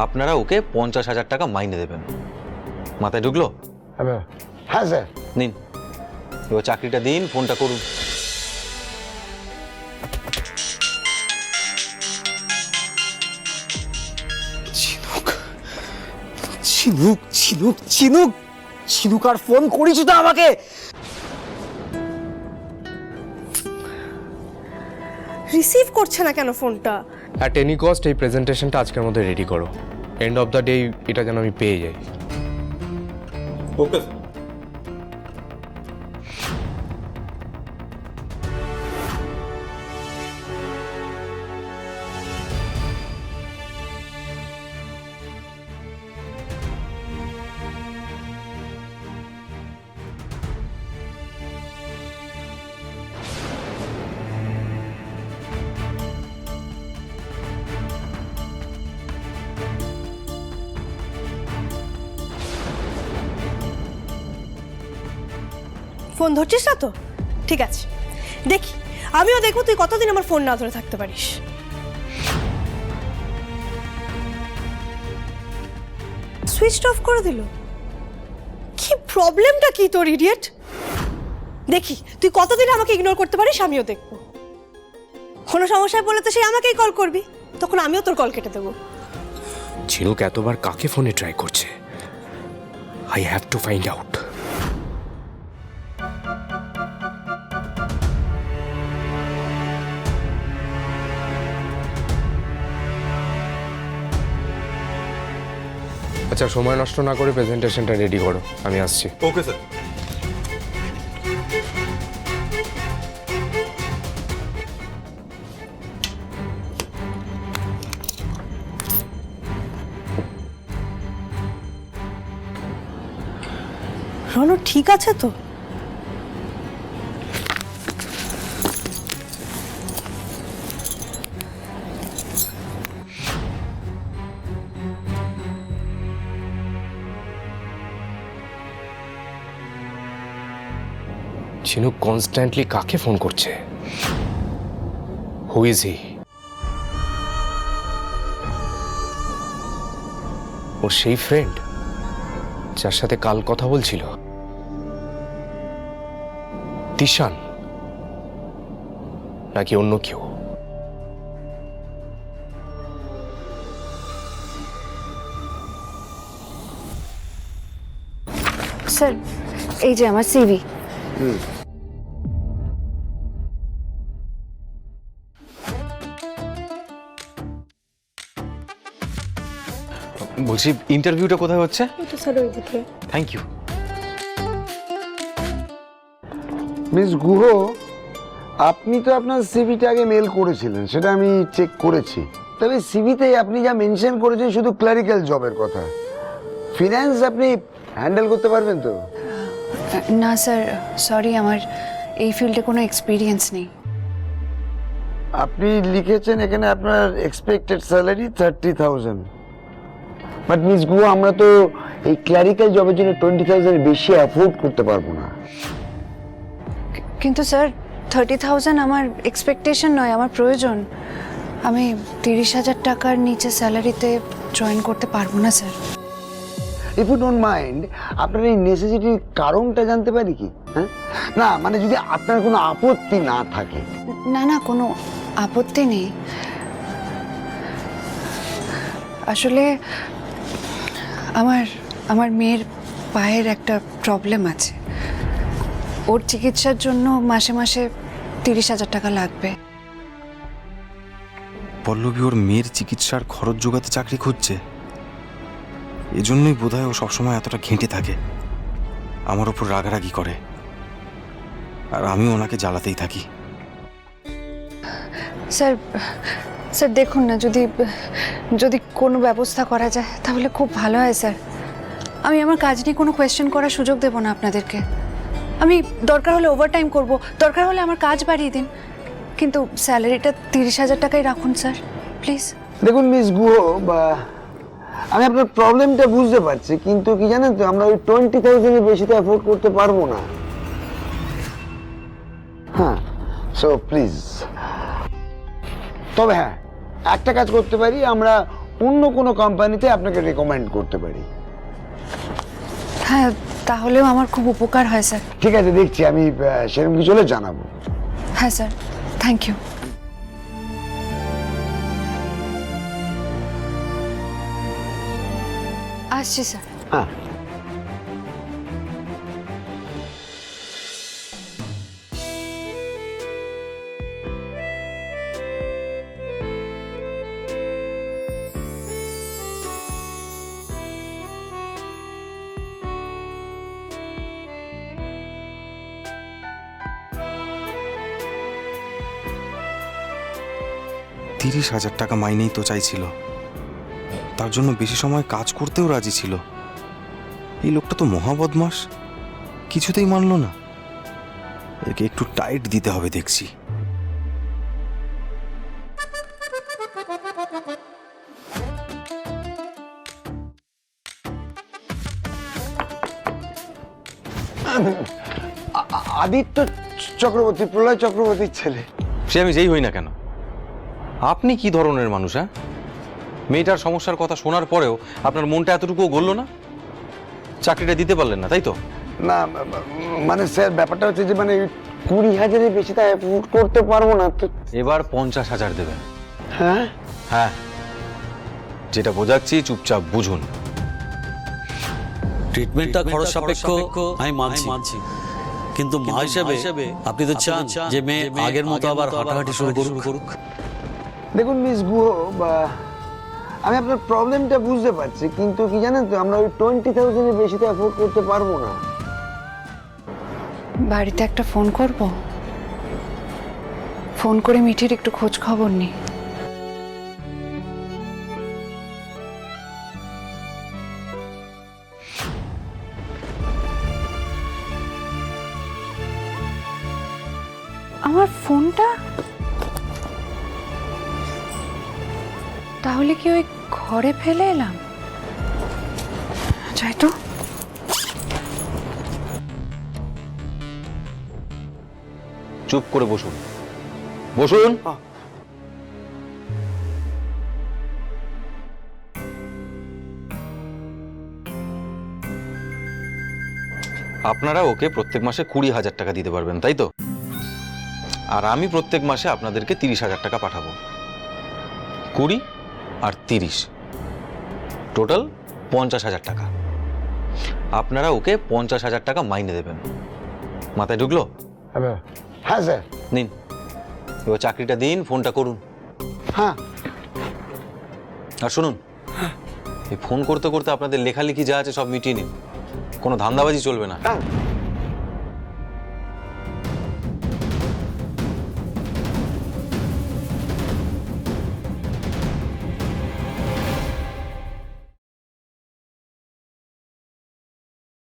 আপনারা ওকে 50,000 টাকা মাইনে দেবেন। মাথায় ঢুকলো? হ্যাঁ স্যার। নিন, এবার চাকরিটা দিন, ফোনটা করুন। ঝিনুক ঝিনুক ঝিনুক ঝিনুক আর ফোন করেছি তো আমাকে। রিসিভ করছে না কেন ফোনটা? অ্যাট এনি কস্ট এই প্রেজেন্টেশনটা আজকের মধ্যে রেডি করো। এন্ড অফ দ্য ডে এটা যেন আমি পেয়ে যাই। ওকে। ফোন ধরছিস না তো? ঠিক আছে, দেখি, আমিও দেখবো তুই কতদিন আমার ফোন না ধরে থাকতে পারিস। সুইচ অফ করে দিল। কি প্রবলেমটা কি তোর, ইডিয়েট? দেখি তুই কতদিন আমাকে ইগনোর করতে পারিস, আমিও দেখবো। কোনো সমস্যায় বলে তো সে আমাকেই কল করবি, তখন আমিও তোর কল কেটে দেবো। ঝিনুক এতবার কাকে ফোনে ট্রাই করছে? I have to find out. আচ্ছা, সময় নষ্ট না করে প্রেজেন্টেশনটা রেডি করো, আমি আসছি। Okay sir. রনু ঠিক আছে তো? ঝিনুক কনস্ট্যান্টলি কাকে ফোন করছে? Who is he? ওর সেই ফ্রেন্ড যার সাথে কাল কথা বলছিল? তিশান নাকি অন্য কেউ? স্যার, এই যে আমার সিভি। বলছি, ইন্টারভিউটা কোথায় হচ্ছে? এটা স্যার ওইদিকে। Thank you. মিস গুহ, আপনি তো আপনার সিভিটা আগে মেল করেছিলেন, সেটা আমি চেক করেছি। তবে সিভিতে আপনি যা মেনশন করেছেন শুধু ক্লারিক্যাল জবের কথা। ফিনান্স আপনি হ্যান্ডেল করতে পারবেন তো? না স্যার, সরি, আমার এই ফিল্ডে কোনো এক্সপিরিয়েন্স নেই। আপনি লিখেছেন এখানে আপনার expected salary 30,000। But miss Guha, আমরা তো এই ক্লারিক্যাল জবের জন্য 20,000 বেশি অ্যাফোর্ড করতে পারবো না। কিন্তু স্যার, 30,000 আমার এক্সপেকটেশন নয়, আমার প্রয়োজন। আমি 30,000 টাকার নিচে স্যালারিতে জয়েন করতে পারবো না sir. If you don't mind, আপনার এই নেসেসিটির কারণটা জানতে পারি কি? হ্যাঁ, না মানে যদি আপনার কোনো আপত্তি না থাকে। না না, কোনো আপত্তি নেই। আসলে আমার মেয়ের পায়ের একটা প্রবলেম আছে। ওর চিকিৎসার জন্য মাসে মাসে 30,000 টাকা লাগবে। পল্লবী ওর মেয়ের চিকিৎসার খরচ জোগাতে চাকরি খুঁজছে। এজন্যই বোধহয় ও সবসময় এতটা ঘেঁটে থাকে, আমার ওপর রাগারাগি করে, আর আমি ওনাকে জ্বালাতেই থাকি। স্যার স্যার দেখুন না, যদি কোনো ব্যবস্থা করা যায় তাহলে খুব ভালো হয় স্যার। আমি আমার কাজ নিয়ে কোনো কোয়েশ্চেন করার সুযোগ দেব না আপনাদেরকে। আমি দরকার হলে ওভারটাইম করব, দরকার হলে আমার কাজ বাড়িয়ে দিন, কিন্তু স্যালারিটা 30,000 টাকাই রাখুন স্যার, প্লিজ। দেখুন মিস গুহ, বা আমি আপনার প্রবলেমটা বুঝতে পারছি, কিন্তু কি জানেন তো, আমরা ওই 20,000-এর বেশি তো অ্যাফোর্ড করতে পারবো না। হ্যাঁ, সো প্লিজ। তবে হ্যাঁ, একটা কাজ করতে পারি, আমরা অন্য কোনো কোম্পানিতে আপনাকে রেকমেন্ড করতে পারি। হ্যাঁ, তাহলেও আমার খুব উপকার হয় স্যার। ঠিক আছে, দেখছি আমি সেরকম কিছু হলে জানাবো। হ্যাঁ স্যার, থ্যাংক ইউ। আসছি স্যার। হ্যাঁ, তিরিশ হাজার টাকা মাইনেই তো চাইছিল, তার জন্য বেশি সময় কাজ করতেও রাজি ছিল। এই লোকটা তো মহা বদমাস, কিছুতেই মানলো না। একে একটু টাইট দিতে হবে দেখছি। আদিত্য চক্রবর্তী, প্রলয় চক্রবর্তীর ছেলে। সে আমি যেই হই না কেন, আপনি কি ধরনের মানুষ? হ্যাঁ, মেয়েটার সমস্যার কথা শোনার পরেও আপনার মনটা এতটুকুও গলল না? চাকরিটা দিতে পারলেন না, তাই তো? না মানে স্যার, ব্যাপারটা হচ্ছে যে মানে 20,000-এর বেশি তা অ্যাফোর্ড করতে পারবো না তো। এবার 50,000 দেবেন। হ্যাঁ, হ্যাঁ, যেটা বোঝাচ্ছি চুপচাপ বুঝুন। ট্রিটমেন্টটা খরচ সাপেক্ষ আমি মানছি, কিন্তু মা হিসেবে আপনি তো চান যে মেয়ে আগের মতো আবার হাঁটাহাঁটি শুরু করুক। দেখুন মিস গুহ, আমি আপনার প্রবলেমটা বুঝতে পারছি, কিন্তু কি জানেন তো, আমরা ওই 20,000-এর বেশি তো অ্যাফোর্ড করতে পারবো না। বাড়িতে একটা ফোন করব, ফোন করে মিঠির একটু খোঁজ খবর নিই। আমার ফোনটা তাহলে কি ওই ঘরে ফেলে এলাম? যাই তো। চুপ করে বসুন, বসুন। আপনারা ওকে প্রত্যেক মাসে 20,000 টাকা দিতে পারবেন, তাই তো? আর আমি প্রত্যেক মাসে আপনাদেরকে 30,000 টাকা পাঠাবো। 20 আর 30, টোটাল 50,000 টাকা। আপনারা ওকে 50,000 টাকা মাইনে দেবেন। মাথায় ঢুকলো? হ্যাঁ স্যার। নিন, এবার চাকরিটা দিন, ফোনটা করুন। হ্যাঁ, আর শুনুন, এই ফোন করতে করতে আপনাদের লেখালেখি যা আছে সব মিটিয়ে নিন, কোনো ধান্দাবাজি চলবে না। হ্যাঁ